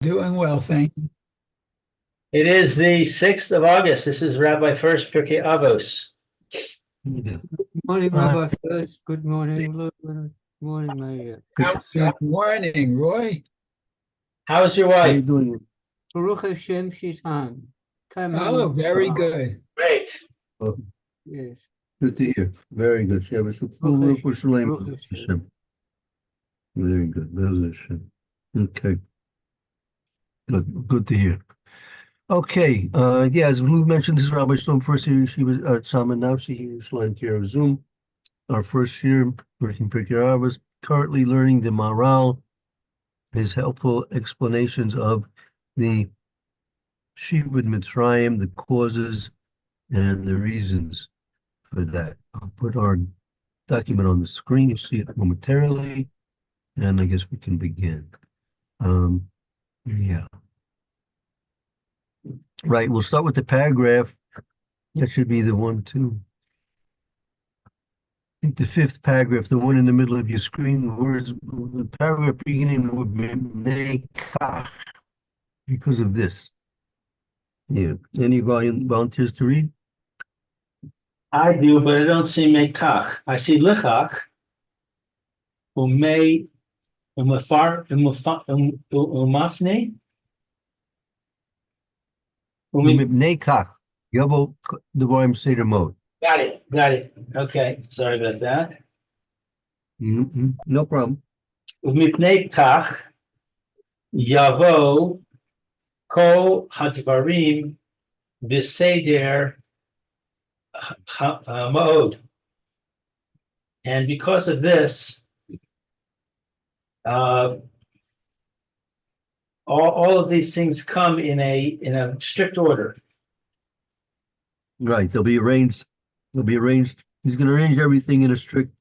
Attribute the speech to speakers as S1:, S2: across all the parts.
S1: Doing well, thank you.
S2: It is the 6th of August. This is Rabbi Furst, Pierke Avos.
S3: Yeah.
S4: Morning, Rabbi Furst. Good morning, Lord. Good morning, Mayor.
S1: Good morning, Roy.
S2: How's your
S3: How you
S2: wife?
S3: doing?
S4: Baruch Hashem, she's on.
S1: Oh, very good.
S2: Great.
S3: Oh,
S4: Yes.
S3: good to hear. Very good.
S4: Baruch Hashem. Baruch Hashem.
S3: Hashem. Very good. Baruch Hashem. Okay. Good to hear. Okay. Yeah, as Lou mentioned, this is Rabbi Stone. First year she was at Salman Nafsi. He was flying care of Zoom. Our first year working for Avos, currently learning the Maral, his helpful explanations of the Shibud Mitzrayim, the causes and the reasons for that. I'll put our document on the screen. You'll see it momentarily, and I guess we can begin. Yeah. Right, we'll start with the paragraph. That should be the one, too. I think the fifth paragraph, the one in the middle of your screen, the paragraph beginning with Mekach, because of this. Yeah. Any volunteers to read?
S2: I do, but I don't see Mekach. I see Lichach, Umay, Umafne,
S3: Mekach. Yavo Devarim Seder Mode.
S2: Got it. Okay, sorry about that.
S3: No problem.
S2: Umipnei Kach, Yavo, Kol Hadvarim, Viseder, Mode. And because of this, all of these things come in a strict order.
S3: Right, they'll be arranged. He's going to arrange everything in a strict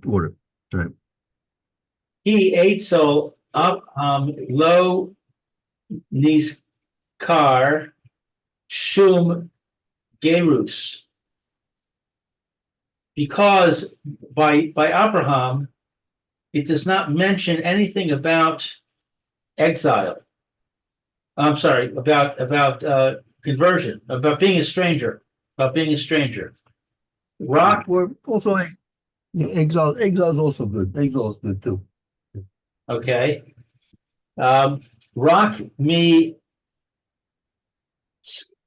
S3: order. Right.
S2: He ate so up low niskar shum gerus, because by Abraham it does not mention anything about exile. I'm sorry, about conversion, about being a stranger. Rock.
S3: Or also, exile is also good. Exile is good too.
S2: Okay. Rock mi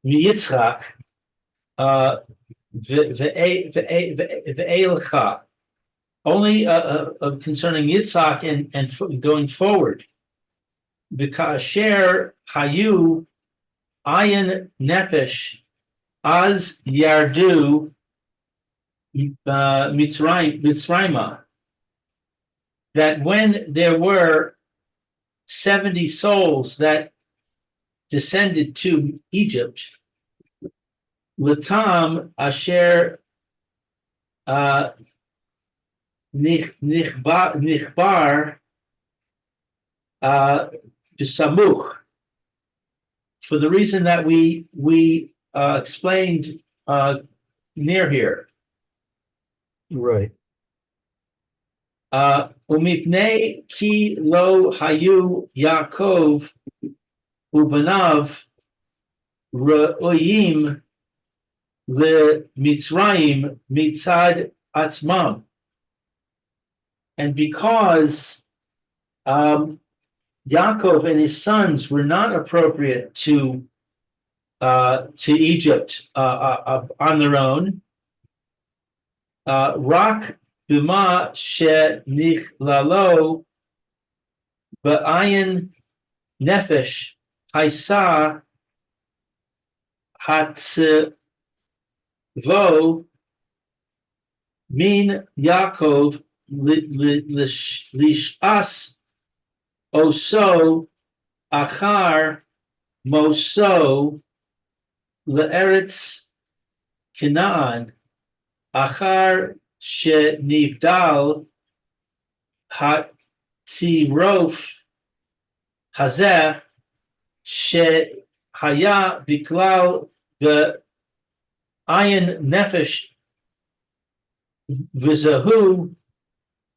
S2: Yitzchak ve'elcha. Only concerning Yitzchak and going forward. V'kasher hayu ayin nefesh az yardu Mitzrayma, that when there were 70 souls that descended to Egypt, Latam asher nichbar b'samuch, for the reason that we explained near here.
S3: Right.
S2: Umipnei ki lo hayu Yaakov ubanav re'oyim le'mitzrayim mitzad atzmam. And because Yaakov and his sons were not appropriate to Egypt on their own, Rak b'ma she'nichlalo ba'ayin nefesh haisa hatzvo min Yaakov lishas oso achar moso le'eretz Canaan achar she'nivdal hatzirof hazeh she'haya biklal be'ayin nefesh v'zahu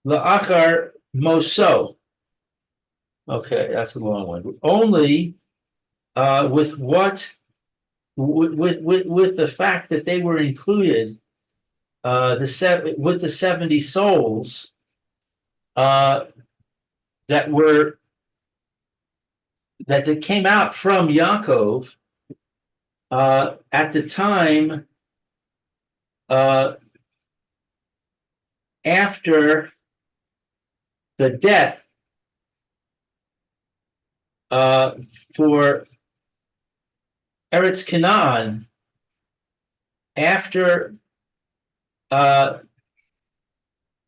S2: la'achar moso. Okay, that's a long one. Only with with the fact that they were included with the 70 souls that were that came out from Yaakov at the time after the death for Eretz Canaan, after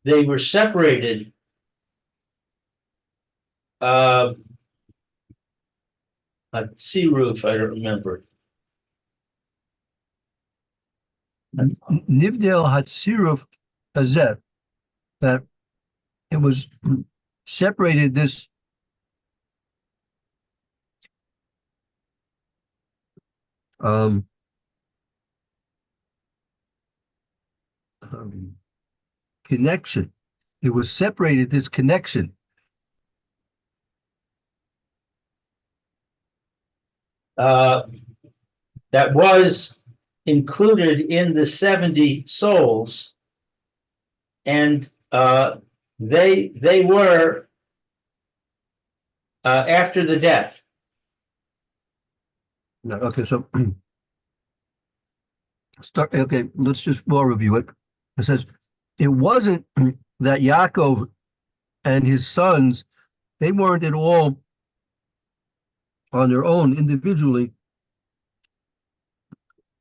S2: they were separated sea roof, I don't remember.
S3: Nivdel Hatzirov Hazet, that it was separated this connection. It was separated this connection.
S2: That was included in the 70 souls, and they were after the death.
S3: No, okay, so start. Okay, let's just more review it. It says it wasn't that Yaakov and his sons, they weren't at all on their own individually.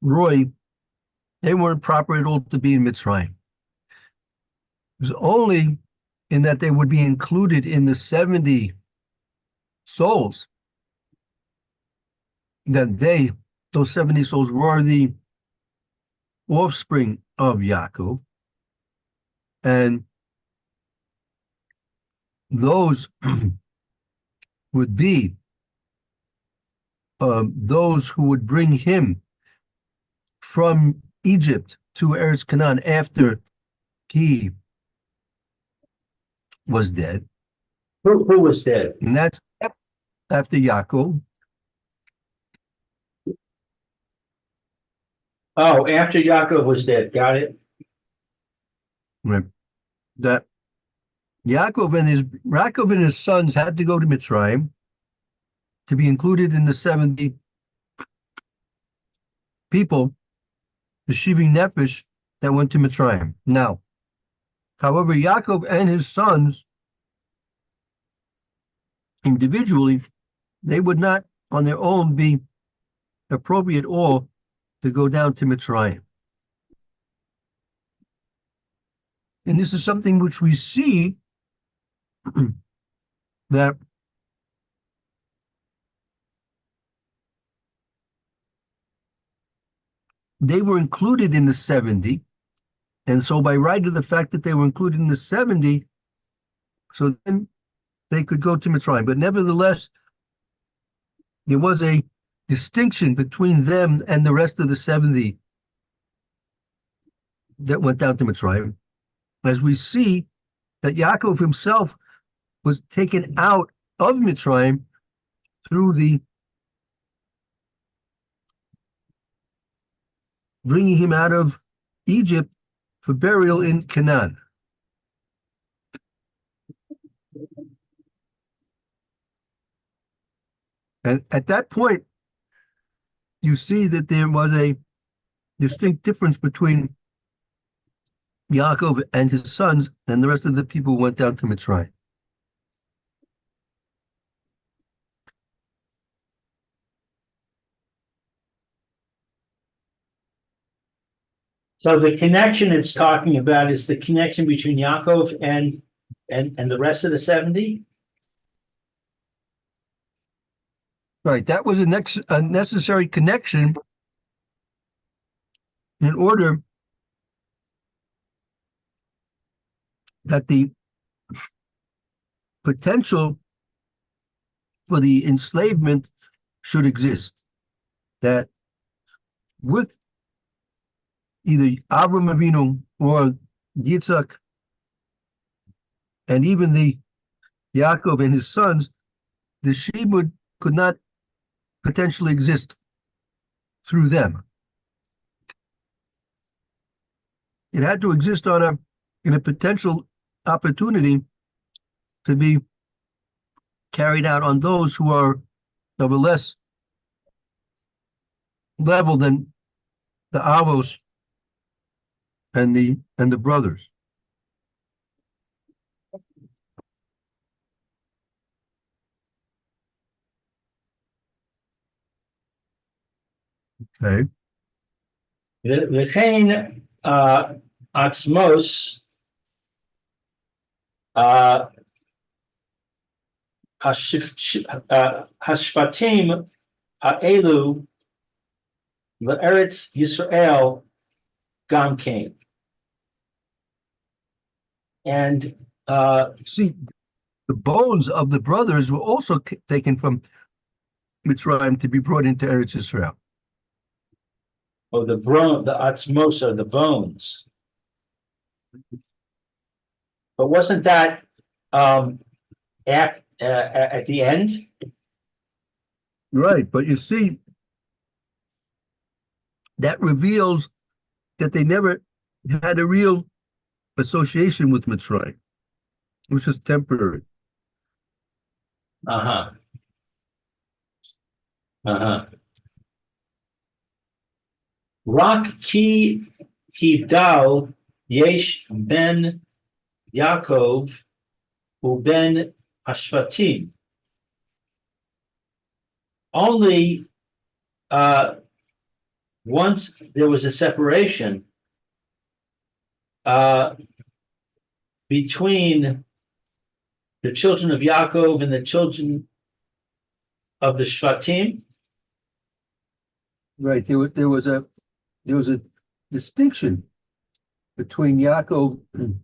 S3: Roy, they weren't proper at all to be in Mitzrayim. It was only in that they would be included in the 70 souls that those 70 souls were the offspring of Yaakov, and those would be those who would bring him from Egypt to Eretz Canaan after he was dead.
S2: Who was dead?
S3: And that's after Yaakov.
S2: Oh, after Yaakov was dead. Got it.
S3: Right. That Yaakov and his sons had to go to Mitzrayim to be included in the 70 people, the Shiving Nefesh, that went to Mitzrayim. Now, however, Yaakov and his sons individually, they would not on their own be appropriate all to go down to Mitzrayim. And this is something which we see that they were included in the 70. And so by right of the fact that they were included in the 70, so then they could go to Mitzrayim. But nevertheless, there was a distinction between them and the rest of the 70 that went down to Mitzrayim. As we see that Yaakov himself was taken out of Mitzrayim through the bringing him out of Egypt for burial in Canaan. And at that point, you see that there was a distinct difference between Yaakov and his sons and the rest of the people who went down to Mitzrayim.
S2: So the connection it's talking about is the connection between Yaakov and the rest of the 70?
S3: Right, that was a necessary connection in order that the potential for the enslavement should exist. That with either Avram Avinu or Yitzhak and even the Yaakov and his sons, the Shibud could not potentially exist through them. It had to exist in a potential opportunity to be carried out on those who are of a less level than the Avos and the brothers. Okay.
S2: וכן עצמוס השבטים האלו לארץ ישראל גם כן. And
S3: see, the bones of the brothers were also taken from Mitzrayim to be brought into Eretz Israel.
S2: oh, the atzmos are the bones. But wasn't that at the end?
S3: Right, but you see, that reveals that they never had a real association with Mitzrayim, which is temporary.
S2: Uh-huh. Uh-huh. Rak ki hivdal yesh ben Yaakov u ben Ashvatim. Only once there was a separation between the children of Yaakov and the children of the Shvatim.
S3: Right, there was a distinction between Yaakov and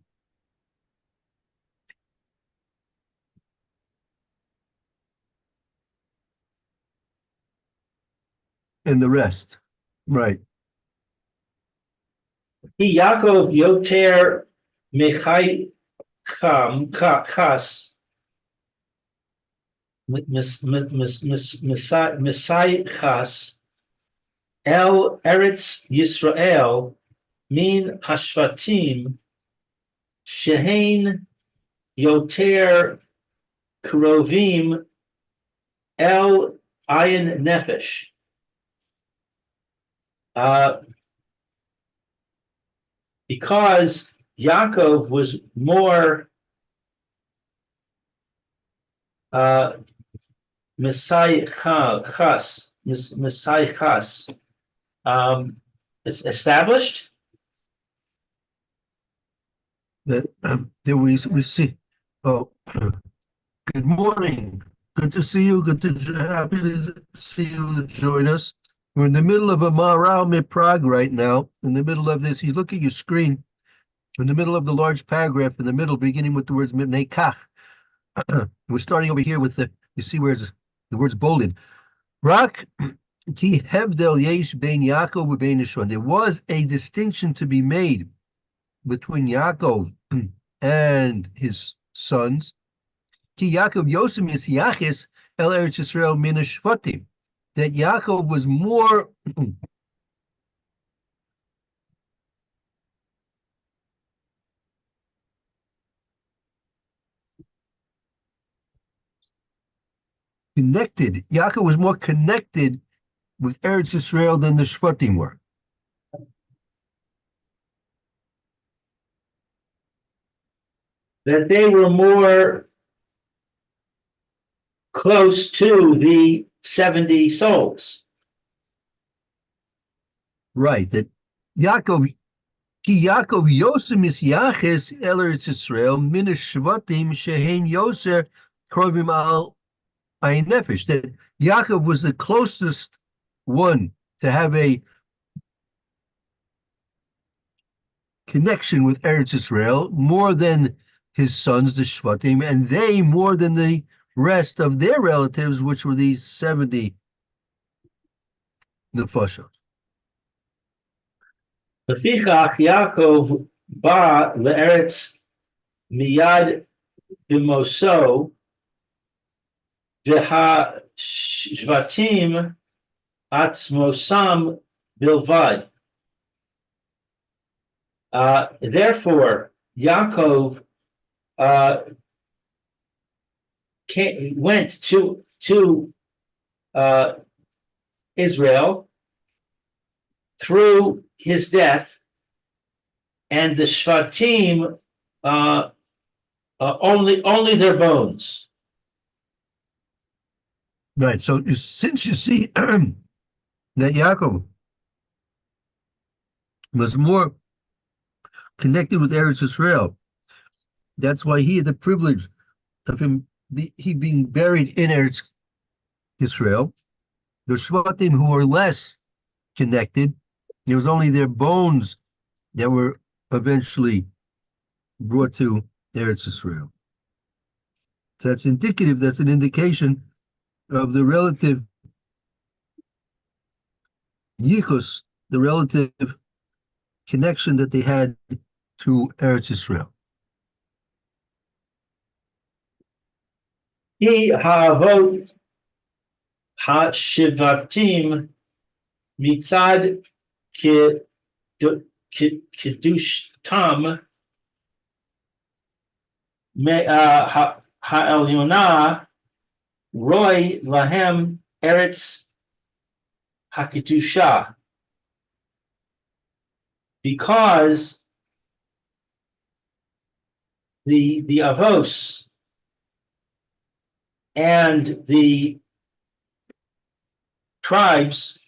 S3: the rest. Right.
S2: Yaakov yoter mechai kas Messiah chas el Eretz Yisrael min hashvatim shehein yoter krovim el ayin nefesh. Because Yaakov was more Messiah chas established.
S3: That there we see. Oh, good morning. Good to see you. Happy to see you join us. We're in the middle of a Maharal Prague right now. In the middle of this, you look at your screen. In the middle of the large paragraph, in the middle, beginning with the words Mipnei Kach. We're starting over here with you see where the words bolded. Rak ki hevdel yesh bein Yaakov u'bein Yishvan. There was a distinction to be made between Yaakov and his sons. Ki Yaakov Yosem Yisyaches el Eretz Yisrael min Shvatim. That Yaakov was more connected. Yaakov was more connected with Eretz Yisrael than the Shvatim were.
S2: That they were more close to the 70 souls.
S3: Right, that Yaakov, ki Yaakov Yosem Yisyaches el Eretz Yisrael min Shvatim shehein Yoser krovim al ayin nefesh. That Yaakov was the closest one to have a connection with Eretz Yisrael more than his sons, the Shvatim, and they more than the rest of their relatives, which were these 70 nefashos.
S2: Lefichach Yaakov ba le'eretz miyad b'moso Shvatim atzmosam bilvad. Therefore, Yaakov went to Israel through his death, and the Shvatim only their bones.
S3: Right. So since you see that Yaakov was more connected with Eretz Israel, that's why he had the privilege of he being buried in Eretz Israel. The Shvatim who were less connected, it was only their bones that were eventually brought to Eretz Israel. So that's indicative, that's an indication of the relative yichus, the relative connection that they had to Eretz Israel.
S2: He ha'avot ha'shivatim mitzad kedushtam ha'elyona roy lahem eretz hakedusha, because the Avos and the tribes,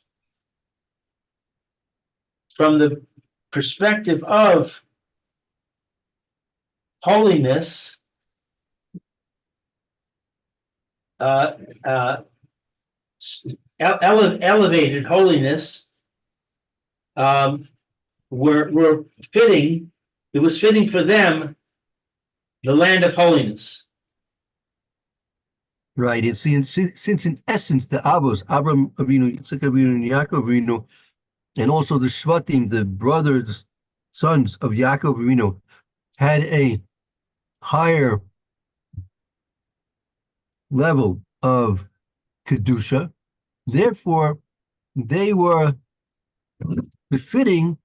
S2: from the perspective of holiness, elevated holiness, were fitting. It was fitting for them, the land of holiness.
S3: Right. And since in essence the Avos, Abraham Avinu, Yitzchak Avinu, and Yaakov Avinu, and also the Shvatim, the brothers, sons of Yaakov Avinu, had a higher level of Kedusha, therefore they were befitting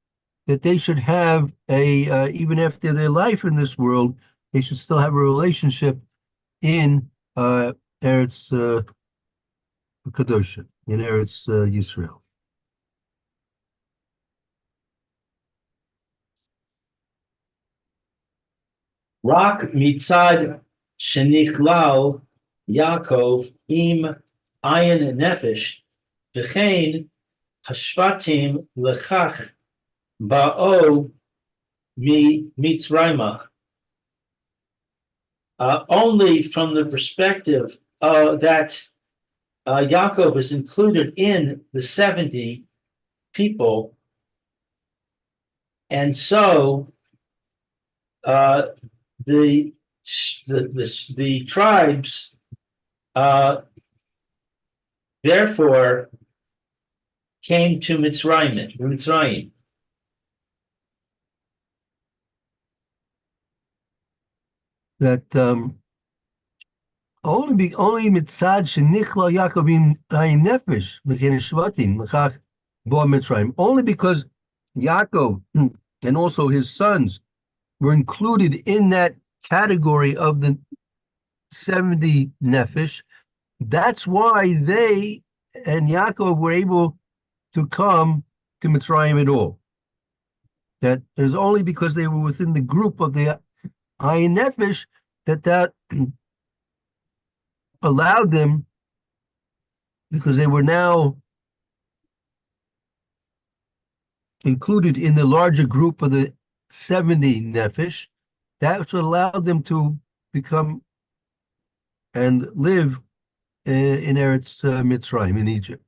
S3: that they should have a, even after their life in this world, they should still have a relationship in Eretz Kedusha, in Eretz Yisrael.
S2: Rak mitzad shenichlal Yaakov im ayin nefesh v'chein hashvatim lechach ba'o mi Mitzrayma. Only from the perspective that Yaakov is included in the 70 people, and so the tribes therefore came to Mitzrayim.
S3: That only mitzad shenichla Yaakov in ayin nefesh v'chein shvatim l'chach bo Mitzrayim, only because Yaakov and also his sons were included in that category of the 70 nefesh. That's why they and Yaakov were able to come to Mitzrayim at all. That is only because they were within the group of the ayin nefesh that allowed them, because they were now included in the larger group of the 70 nefesh. That's what allowed them to become and live in Eretz Mitzrayim, in Egypt.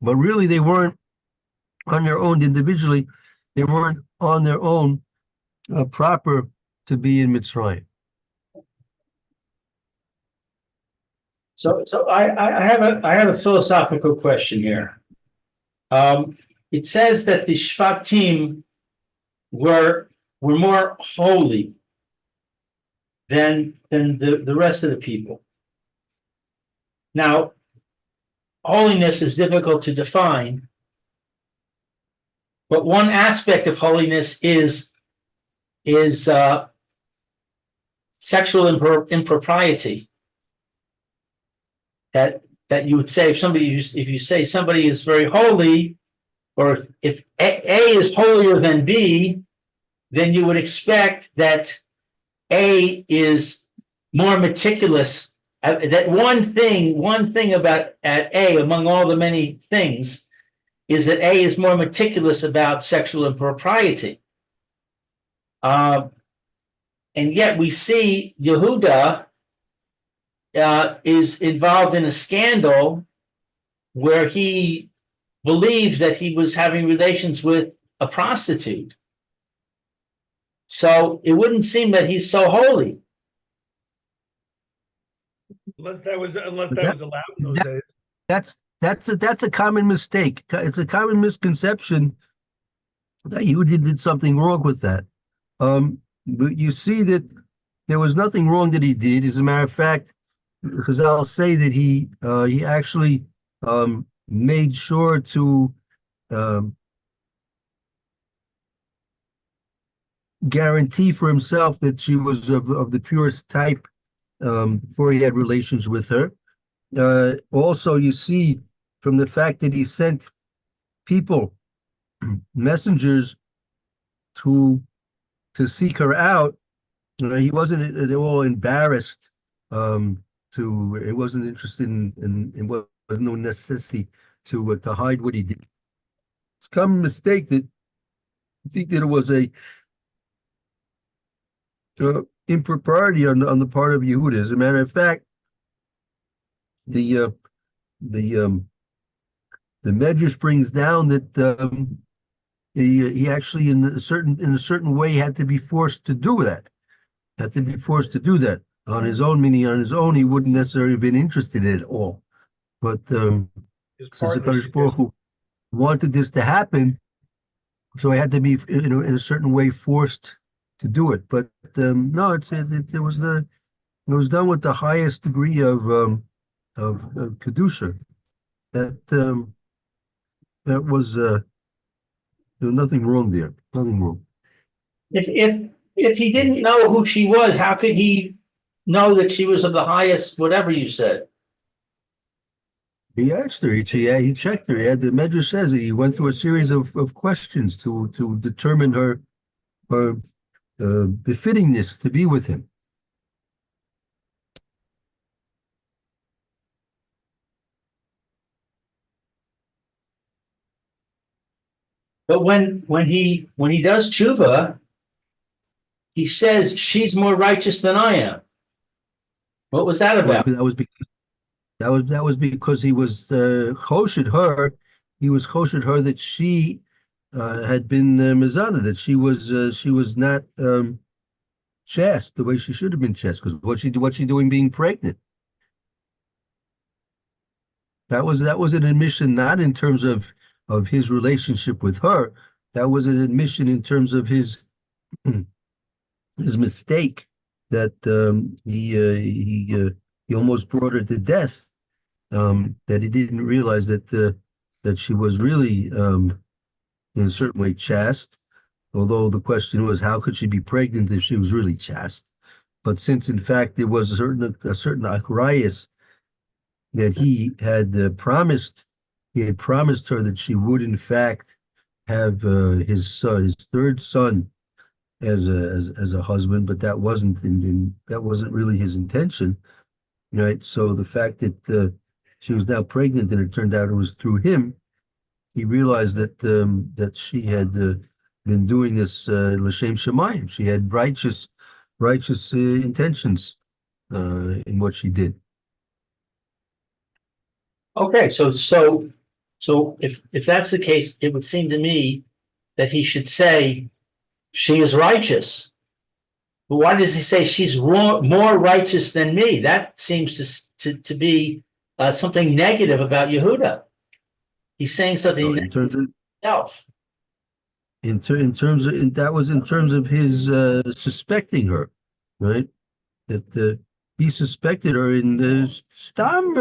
S3: But really, they weren't on their own individually. They weren't on their own proper to be in Mitzrayim.
S2: So I have a philosophical question here. It says that the Shvatim were more holy than the rest of the people. Now, holiness is difficult to define, but one aspect of holiness is sexual impropriety. That you would say if you say somebody is very holy, or if A is holier than B, then you would expect that A is more meticulous. That one thing about at A, among all the many things, is that A is more meticulous about sexual impropriety. And yet we see Yehuda is involved in a scandal where he believes that he was having relations with a prostitute. So it wouldn't seem that he's so holy.
S5: Unless that was allowed in those days.
S3: That's a common mistake. It's a common misconception that you did something wrong with that. But you see that there was nothing wrong that he did. As a matter of fact, because I'll say that he actually made sure to guarantee for himself that she was of the purest type before he had relations with her. Also, you see from the fact that he sent people, messengers, to seek her out. He wasn't at all embarrassed. He wasn't interested in what was no necessity to hide what he did. It's a common mistake that I think that it was a impropriety on the part of Yehuda. As a matter of fact, the Medrash brings down that he actually in a certain way had to be forced to do that. Had to be forced to do that on his own. Meaning on his own, he wouldn't necessarily have been interested in it all. But since the Kadosh Baruch Hu wanted this to happen, so he had to be in a certain way forced to do it. But no, it was done with the highest degree of kedusha. That was there was nothing wrong there. Nothing wrong.
S2: If he didn't know who she was, how could he know that she was of the highest, whatever you said?
S3: He asked her. He checked her. The Medrash says he went through a series of questions to determine her befittingness to be with him.
S2: But when he does tshuva, he says she's more righteous than I am. What was that about?
S3: That was because he was choshed her. He was choshed her that she had been mizana, that she was not chaste the way she should have been chaste. Because what's she doing being pregnant? That was an admission not in terms of his relationship with her. That was an admission in terms of his mistake that he almost brought her to death. That he didn't realize that she was really in a certain way chaste. Although the question was, how could she be pregnant if she was really chaste? But since in fact there was a certain achrayus that he had promised her that she would in fact have his third son as a husband, but that wasn't really his intention, right? So the fact that she was now pregnant and it turned out it was through him, he realized that she had been doing this l'shem shamayim. She had righteous intentions in what she did.
S2: Okay, so if that's the case, it would seem to me that he should say she is righteous. But why does he say she's more righteous than me? That seems to be something negative about Yehuda. He's saying something
S3: in terms of
S2: himself.
S3: That was in terms of his suspecting her, right? That he suspected her in Stam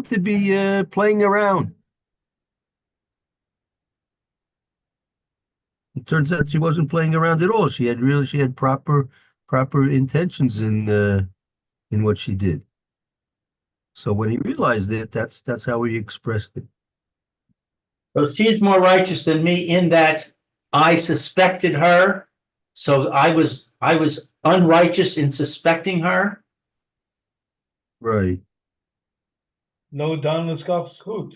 S3: to be playing around. It turns out she wasn't playing around at all. She had proper intentions in what she did. So when he realized it, that's how he expressed it.
S2: So she's more righteous than me in that I suspected her. So I was unrighteous in suspecting her.
S3: Right.
S5: No Don Liskov scoot.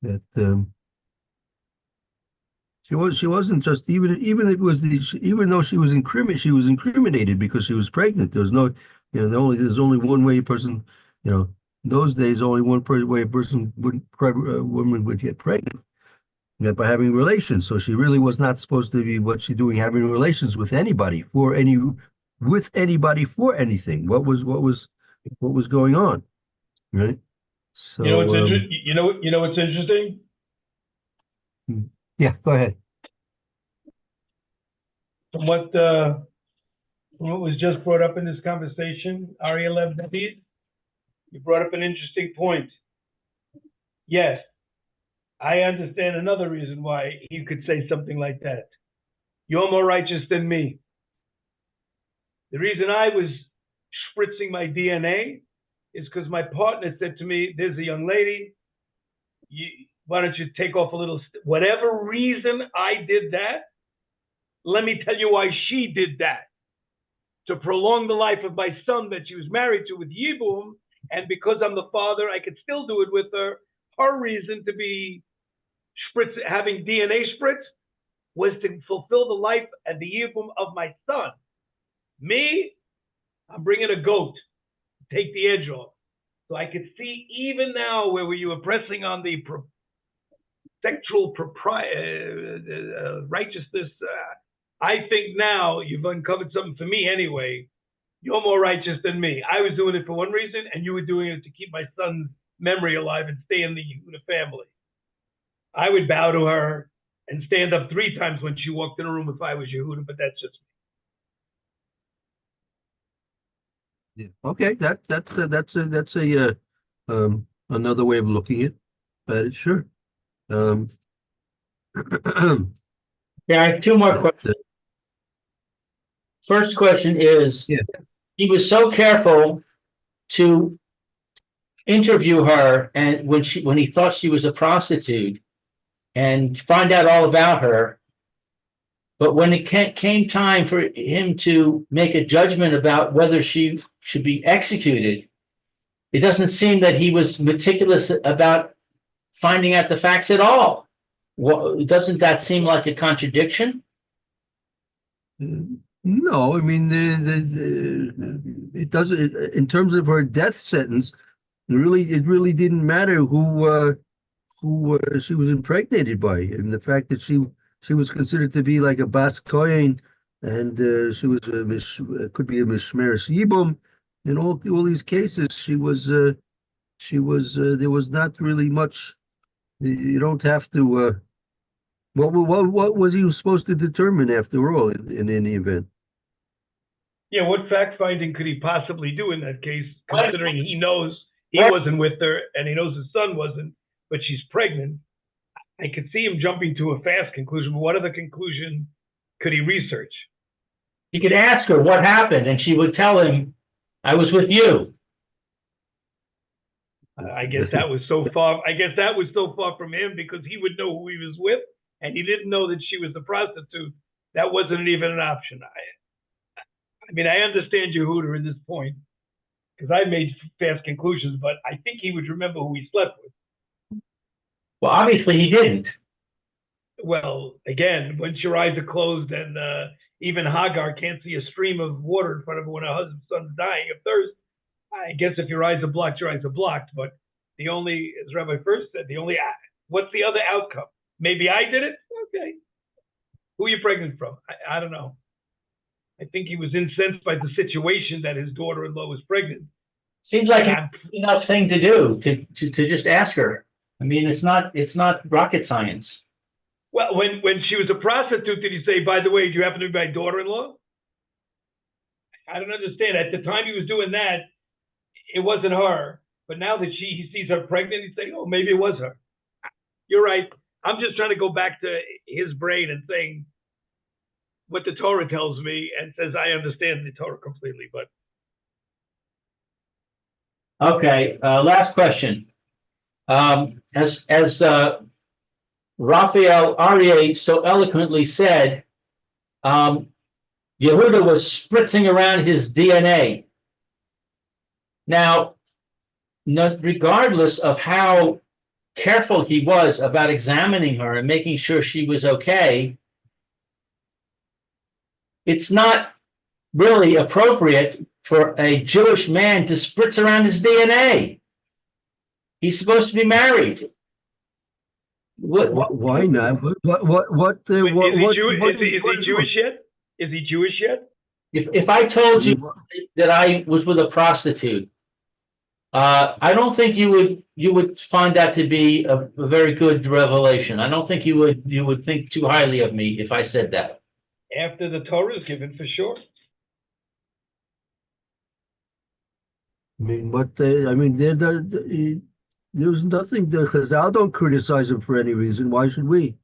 S3: That she wasn't just even it was even though she was incriminated because she was pregnant. There was no, there's only one way a person, in those days only one way a person woman would get pregnant, by having relations. So she really was not supposed to be what she's doing, having relations with anybody for anything. What was going on, right? So
S5: You know what's interesting?
S3: yeah, go ahead.
S5: From what was just brought up in this conversation, Ariel David, you brought up an interesting point. Yes, I understand another reason why you could say something like that. You're more righteous than me. The reason I was spritzing my DNA is because my partner said to me, there's a young lady, why don't you take off a little, whatever reason I did that, let me tell you why she did that. To prolong the life of my son that she was married to with Yibum, and because I'm the father, I could still do it with her. Her reason to be having DNA spritz was to fulfill the life and the Yibum of my son. Me, I'm bringing a goat, take the edge off. So I could see even now where you were pressing on the sexual righteousness. I think now you've uncovered something for me anyway. You're more righteous than me. I was doing it for one reason, and you were doing it to keep my son's memory alive and stay in the family. I would bow to her and stand up 3 times when she walked in a room if I was Yehuda, but that's just
S3: Yeah. Okay, that's a another way of looking at it, but sure.
S2: Yeah, I have 2 more questions. First question is,
S3: Yeah.
S2: he was so careful to interview her, and when he thought she was a prostitute, and find out all about her. But when it came time for him to make a judgment about whether she should be executed, it doesn't seem that he was meticulous about finding out the facts at all. Doesn't that seem like a contradiction?
S3: No, I mean, it doesn't. In terms of her death sentence, it really didn't matter who she was impregnated by, and the fact that she was considered to be like a Bas Kohen, and she was could be a Mishmeres Yibum. In all these cases, she was there was not really much. You don't have to. What was he supposed to determine after all in any event?
S5: Yeah, what fact finding could he possibly do in that case, considering he knows he wasn't with her and he knows his son wasn't, but she's pregnant? I could see him jumping to a fast conclusion, but what other conclusion could he research?
S2: He could ask her what happened, and she would tell him, I was with you.
S5: I guess that was so far. I guess that was so far from him because he would know who he was with, and he didn't know that she was the prostitute. That wasn't even an option. I mean, I understand Yehuda at this point because I made fast conclusions, but I think he would remember who he slept with.
S2: Well, obviously he didn't.
S5: Well, again, once your eyes are closed and even Hagar can't see a stream of water in front of her when her husband's son's dying of thirst, I guess if your eyes are blocked, your eyes are blocked. But the only, as Rabbi Furst said, what's the other outcome? Maybe I did it? Okay. Who are you pregnant from? I don't know. I think he was incensed by the situation that his daughter-in-law was pregnant.
S2: Seems like an enough thing to do to just ask her. I mean, it's not rocket science.
S5: Well, when she was a prostitute, did he say, by the way, do you happen to be my daughter-in-law? I don't understand. At the time he was doing that, it wasn't her. But now that he sees her pregnant, he's saying, oh, maybe it was her. You're right. I'm just trying to go back to his brain and saying what the Torah tells me and says I understand the Torah completely. But
S2: Okay, last question. As Raphael Aryeh so eloquently said, Yehuda was spritzing around his DNA. Now, regardless of how careful he was about examining her and making sure she was okay, it's not really appropriate for a Jewish man to spritz around his DNA. He's supposed to be married.
S3: Why not?
S5: is he Jewish yet? Is he Jewish yet?
S2: If I told you that I was with a prostitute, I don't think you would find that to be a very good revelation. I don't think you would think too highly of me if I said that.
S5: After the Torah is given, for sure.
S3: I mean, there's nothing. The Chazal don't criticize him for any reason. Why should we?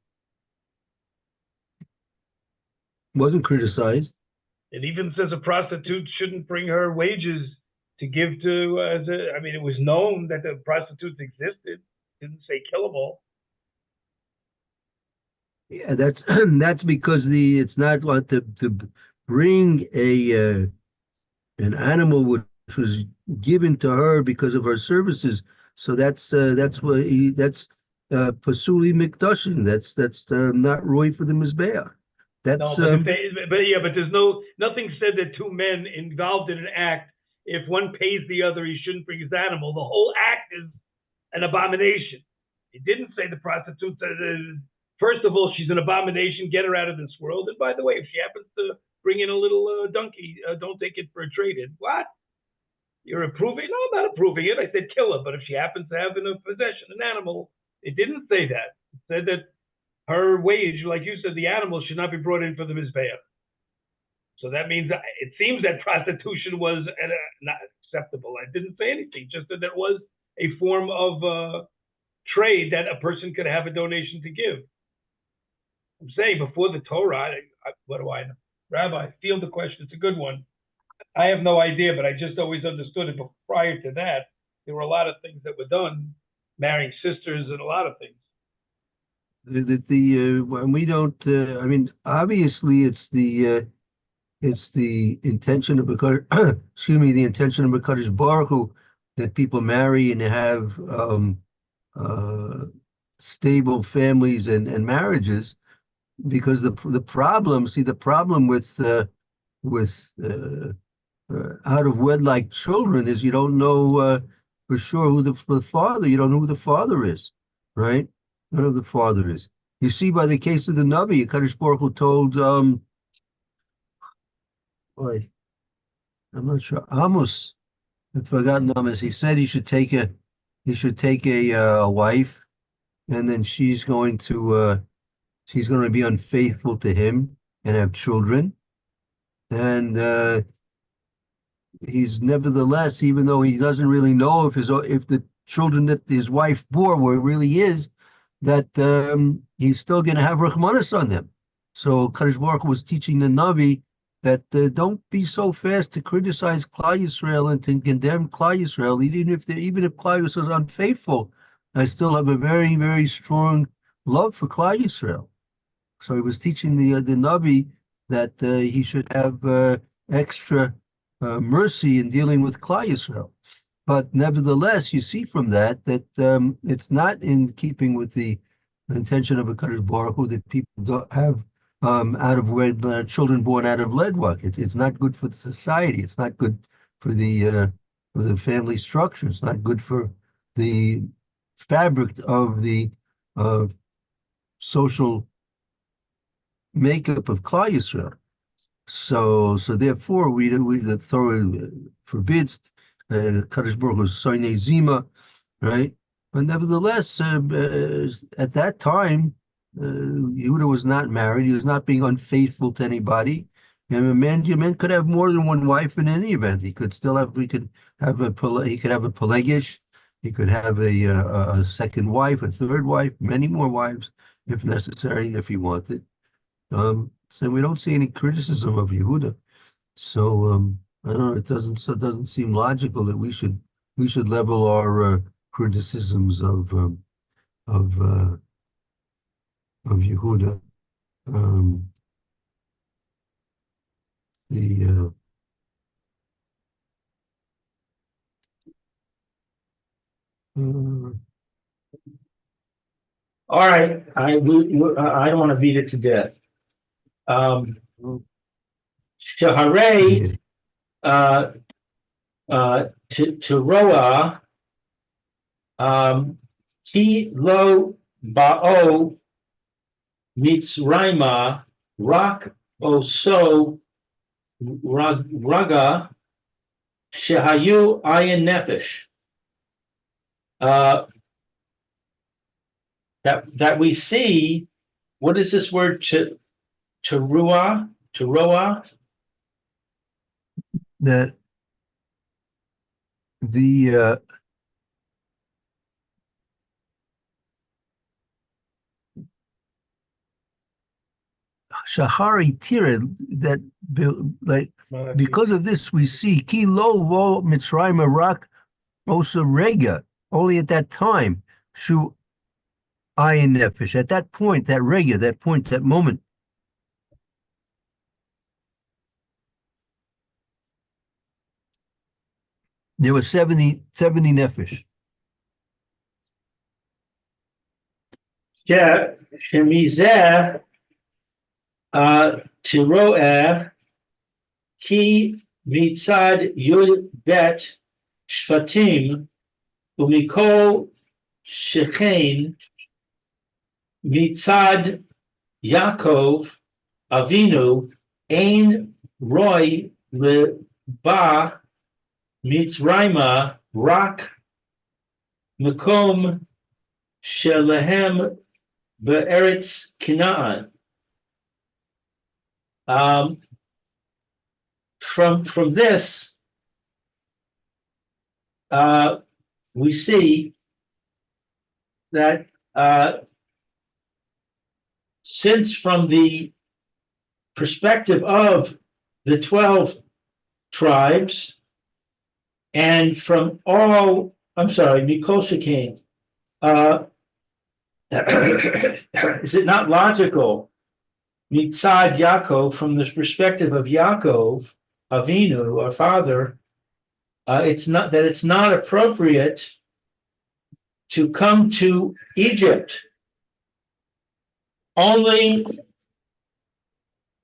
S3: Wasn't criticized.
S5: It even says a prostitute shouldn't bring her wages to give to. I mean, it was known that the prostitutes existed. It didn't say kill them all.
S3: Yeah, that's because it's not like to bring an animal which was given to her because of her services. So that's pasuli mikdashim. That's not roy for the mizbeach. That's
S5: no, but there's nothing said that two men involved in an act, if one pays the other, he shouldn't bring his animal. The whole act is an abomination. It didn't say the prostitute said, first of all, she's an abomination, get her out of this world. And by the way, if she happens to bring in a little donkey, don't take it for a trade-in. What? You're approving? No, I'm not approving it. I said kill her. But if she happens to have in her possession an animal, it didn't say that. It said that her wage, like you said, the animal should not be brought in for the mizbeach. So that means it seems that prostitution was not acceptable. I didn't say anything, just that there was a form of trade that a person could have a donation to give. I'm saying before the Torah, what do I know? Rabbi, field the question. It's a good one. I have no idea, but I just always understood it. But prior to that, there were a lot of things that were done, marrying sisters and a lot of things.
S3: When we don't. I mean, obviously, it's the intention of the intention of Hakadosh Baruch Hu that people marry and have stable families and marriages. Because the problem with out of wedlock children is you don't know for sure who the father. You don't know who the father is, right? You don't know who the father is. You see by the case of the Navi, Hakadosh Baruch Hu told I'm not sure, Amos. I've forgotten Amos. He said he should take a wife, and then she's going to be unfaithful to him and have children. And he's nevertheless, even though he doesn't really know if the children that his wife bore were really his, that he's still going to have Rahmanas on them. So Kadosh Baruch Hu was teaching the Navi that don't be so fast to criticize Klal Yisrael and to condemn Klal Yisrael, even if Klal Yisrael is unfaithful. I still have a very, very strong love for Klal Yisrael. So he was teaching the Navi that he should have extra mercy in dealing with Klal Yisrael. But nevertheless, you see from that it's not in keeping with the intention of a Hakadosh Baruch Hu that people don't have children born out of wedlock. It's not good for the society. It's not good for the family structure. It's not good for the fabric of the social makeup of Klal Yisrael. So therefore, the Torah forbids Kadosh Baruch Hu's Soinei Zima, right? But nevertheless, at that time, Yehuda was not married. He was not being unfaithful to anybody. And a man could have more than one wife in any event. He could still have. He could have a pelagish. He could have a second wife, a third wife, many more wives if necessary, if he wanted. So we don't see any criticism of Yehuda. So I don't know. It doesn't seem logical that we should level our criticisms of Yehuda. The
S2: All right, I don't want to beat it to death. Shaharei to Roa Ki lo ba'o Mitzrayma rak oso raga shehayu ayin nefesh. That we see, what is this word to roa?
S3: that the Shahari Tira, that because of this we see Ki lo vo Mitzrayim rak osa rega, only at that time shu ayin nefesh, at that point, that rega, that moment. There was 70 nefesh.
S2: Shemizeh tiroeh ki mitzad yud bet shvatim umikol shechein mitzad Yaakov Avinu ein roy leba Mitzrayma rak mekom shelehem be'eretz Canaan. From this, we see that since from the perspective of the 12 tribes, and from all, I'm sorry, Mikol Shekain, is it not logical, Mitzad Yaakov, from the perspective of Yaakov, Avinu, our father, it's not appropriate to come to Egypt only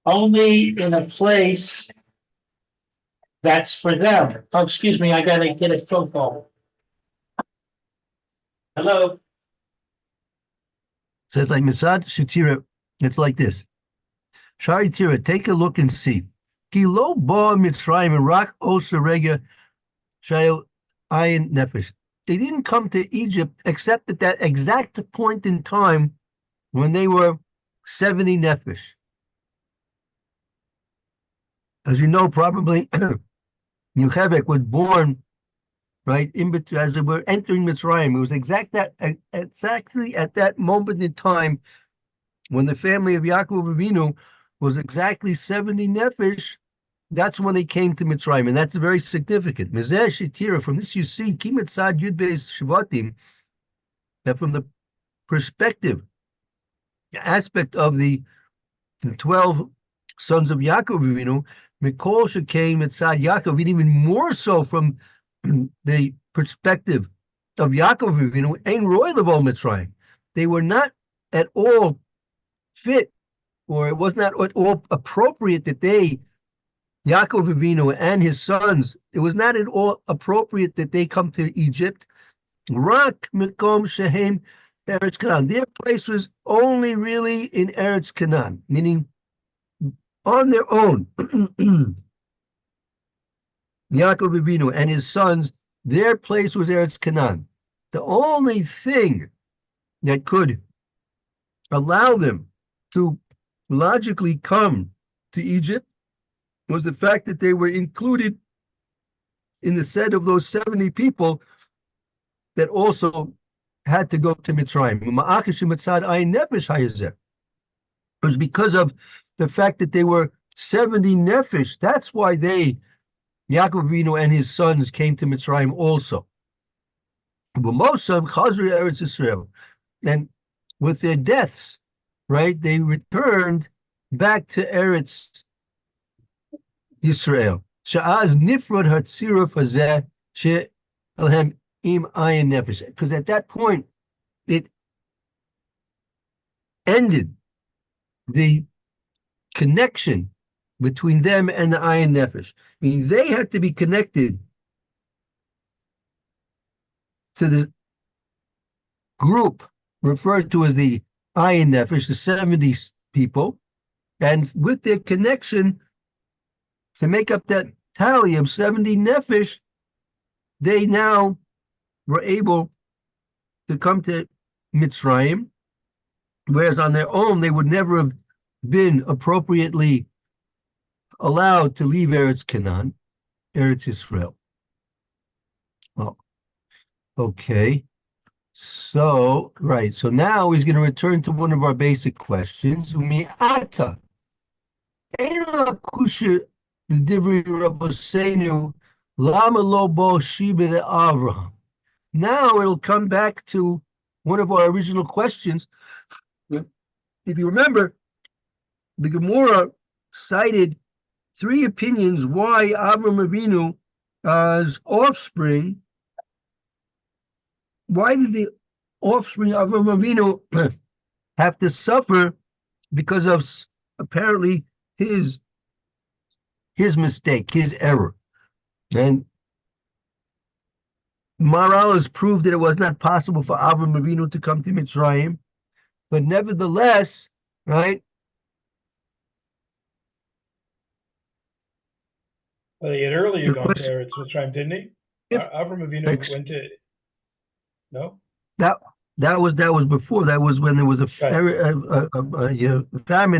S2: in a place that's for them. Oh, excuse me, I gotta get a phone call. Hello?
S3: So it's like Mitzad Shetira, it's like this. Shari Tira, take a look and see. Ki lo ba Mitzrayim and rak osa rega shayo ayin nefesh. They didn't come to Egypt except at that exact point in time when they were 70 nefesh. As you know, probably Yocheved was born right in between as they were entering Mitzrayim. It was exactly at that moment in time when the family of Yaakov Avinu was exactly 70 nefesh. That's when they came to Mitzrayim, and that's very significant. Mizeh Shetira, from this you see Kimetzad Yud Beis Shvatim, that from the perspective, the aspect of the 12 sons of Yaakov Avinu, Mikol Shekain Mitzad Yaakov, and even more so from the perspective of Yaakov Avinu, Ein Roy Levo Mitzrayim. They were not at all fit, or it was not at all appropriate that they, Yaakov Avinu and his sons, it was not at all appropriate that they come to Egypt. Rak Mekom Shehem Eretz Canaan. Their place was only really in Eretz Canaan, meaning on their own. Yaakov Avinu and his sons, their place was Eretz Canaan. The only thing that could allow them to logically come to Egypt was the fact that they were included in the set of those 70 people that also had to go to Mitzrayim. It was because of the fact that they were 70 nefesh. That's why Yaakov Avinu and his sons came to Mitzrayim also. But most of them, Chazru Eretz Yisrael. And with their deaths, right, they returned back to Eretz Yisrael. Sha'az nifrod hatziruf hazeh she'elhem im ayin nefesh. Because at that point, it ended the connection between them and the ayin nefesh. I mean, they had to be connected to the group referred to as the ayin nefesh, the 70 people, and with their connection to make up that tally of 70 nefesh, they now were able to come to Mitzrayim, whereas on their own they would never have been appropriately allowed to leave Eretz Canaan, Eretz Yisrael. Oh, okay. So, right. So now he's going to return to one of our basic questions. Umi'ata. Ela kusha l'divrei Rabbeinu lama lo bo shibet Avraham. Now it'll come back to one of our original questions. If you remember, the Gemara cited 3 opinions why Avram Avinu's offspring, why did the offspring of Avram Avinu have to suffer because of apparently his mistake, his error. And Maral has proved that it was not possible for Avram Avinu to come to Mitzrayim, but nevertheless, right?
S5: Well, he had earlier
S3: The
S5: gone to
S3: question-
S5: Eretz Mitzrayim, didn't he?
S3: If-
S5: Avram Avinu
S3: Thanks.
S5: went to, no?
S3: That was before. That was when there was a famine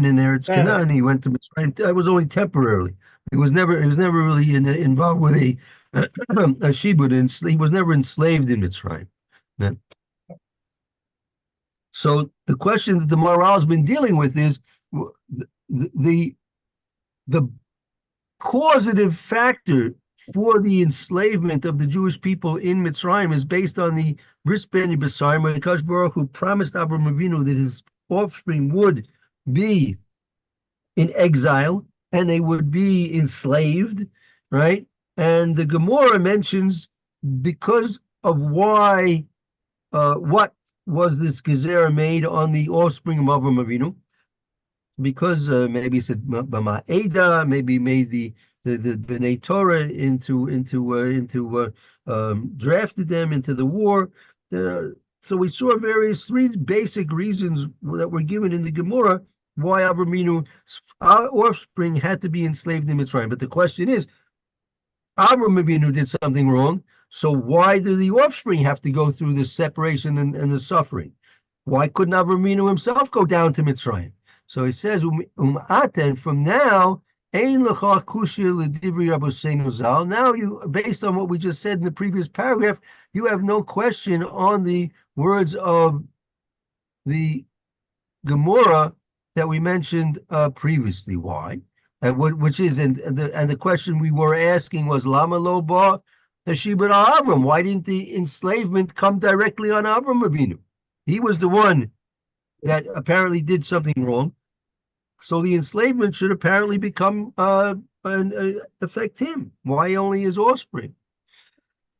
S3: in Eretz Canaan. He went to Mitzrayim. That was only temporarily. He was never really involved with a shibud. He was never enslaved in Mitzrayim. Yeah. So the question that the Maharal has been dealing with is the causative factor for the enslavement of the Jewish people in Mitzrayim is based on the Risbeni B'Sarim, where Akash Baruch Hu promised Avram Avinu that his offspring would be in exile and they would be enslaved, right? And the Gemara mentions because of why, what was this gezerah made on the offspring of Avram Avinu? Because maybe it said Bama Eda, maybe made the B'nai Torah drafted them into the war. So we saw 3 basic reasons that were given in the Gemara why Avram Avinu's offspring had to be enslaved in Mitzrayim. But the question is, Avram Avinu did something wrong, so why do the offspring have to go through the separation and the suffering? Why couldn't Avram Avinu himself go down to Mitzrayim? So he says, and from now, now you, based on what we just said in the previous paragraph, you have no question on the words of the Gemara that we mentioned previously. Why? Which is, and the question we were asking was, Lama lo ba Hashibut Avram? Why didn't the enslavement come directly on Avram Avinu? He was the one that apparently did something wrong. So the enslavement should apparently become affect him. Why only his offspring?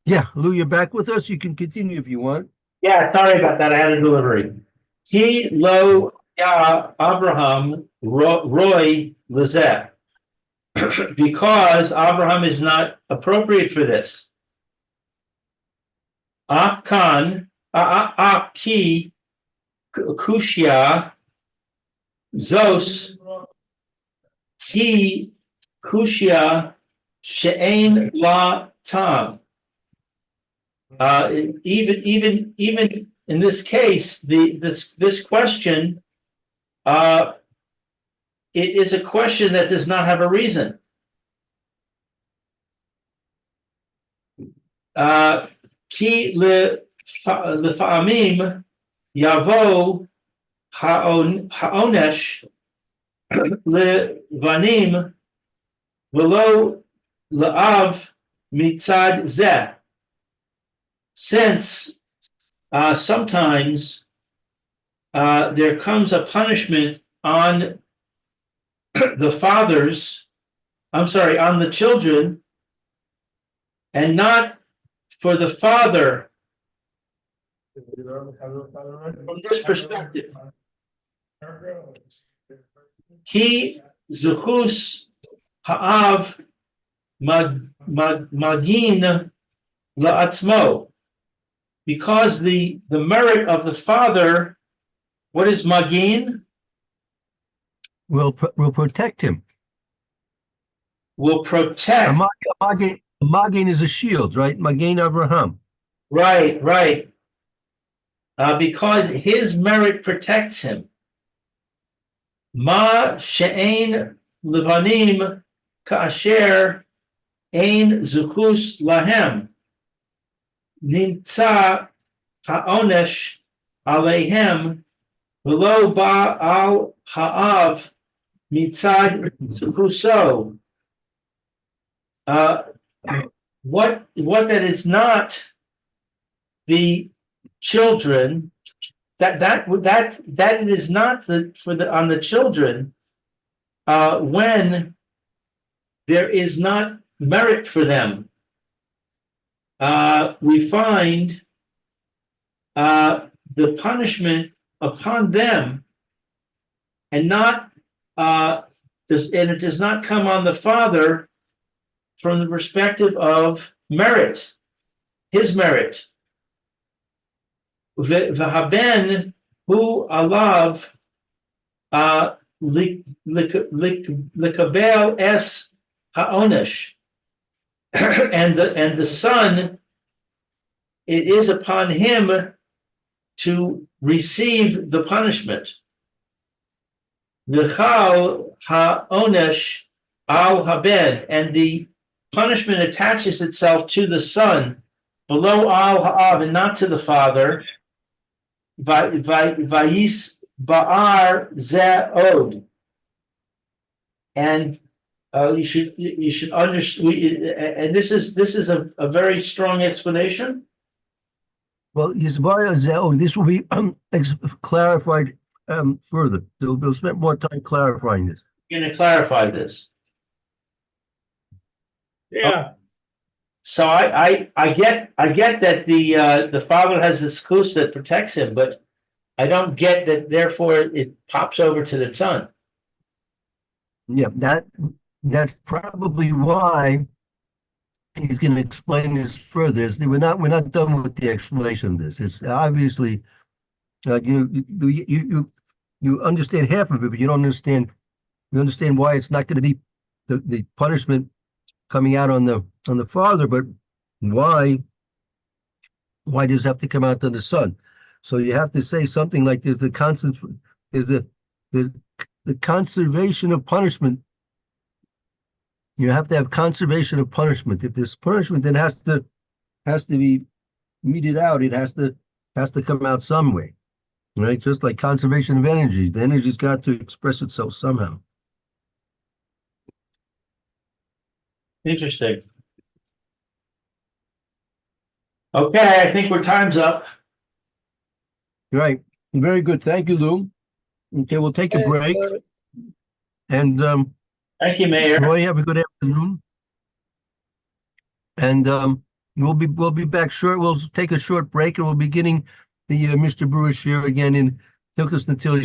S3: Yeah, Lou, you're back with us. You can continue if you want.
S2: Yeah, sorry about that. I had a delivery. Ti lo ya Abraham roy lezeh. Because Abraham is not appropriate for this. Akan ki kushya Zos he kushya she'ein la tam. Even in this case, this question it is a question that does not have a reason. Ki lefa'amim yavo ha'onesh levanim velo la'av mitzad zeh. Since sometimes there comes a punishment on the fathers, on the children, and not for the father from this perspective. Ki zuchus ha'av magin la'atzmo. Because the merit of the father, what is magin?
S3: Will protect him.
S2: Will protect.
S3: Magin is a shield, right? Magin Avraham.
S2: Right. Because his merit protects him. Ma she'ein levanim ka'asher ein zuchus lahem. Nimtza ha'onesh aleihem v'lo ba'al ha'av mitzad zuchuso. What that is not the children, that it is not on the children when there is not merit for them. We find the punishment upon them, and it does not come on the father from the perspective of merit, his merit. V'haben hu alav likabel es ha'onesh. And the son, it is upon him to receive the punishment. V'chal ha'onesh al haben, and the punishment attaches itself to the son, below al ha'av, and not to the father. Vayis ba'ar ze'od, and you should understand, and this is a very strong explanation.
S3: Well, this will be clarified further. They'll spend more time clarifying this.
S2: I'm going to clarify this.
S5: Yeah,
S2: So I get that the father has this zchus that protects him, but I don't get that. Therefore, it pops over to the son.
S3: Yeah, that's probably why he's going to explain this further. We're not done with the explanation of this. It's obviously you understand half of it, but you don't understand. You understand why it's not going to be the punishment coming out on the father, but why does it have to come out on the son? So you have to say something like there's the conservation of punishment. You have to have conservation of punishment. If there's punishment, then has to be meted out. It has to come out some way, right? Just like conservation of energy, the energy's got to express itself somehow.
S2: Interesting. Okay, I think time's up.
S3: Right. Very good. Thank you, Lou. Okay, we'll take a break. And
S2: Thank you, Mayor.
S3: Roy, have a good afternoon. And we'll be back short. We'll take a short break, and we'll be getting the Mr. Brewer share again in Hilkus Natili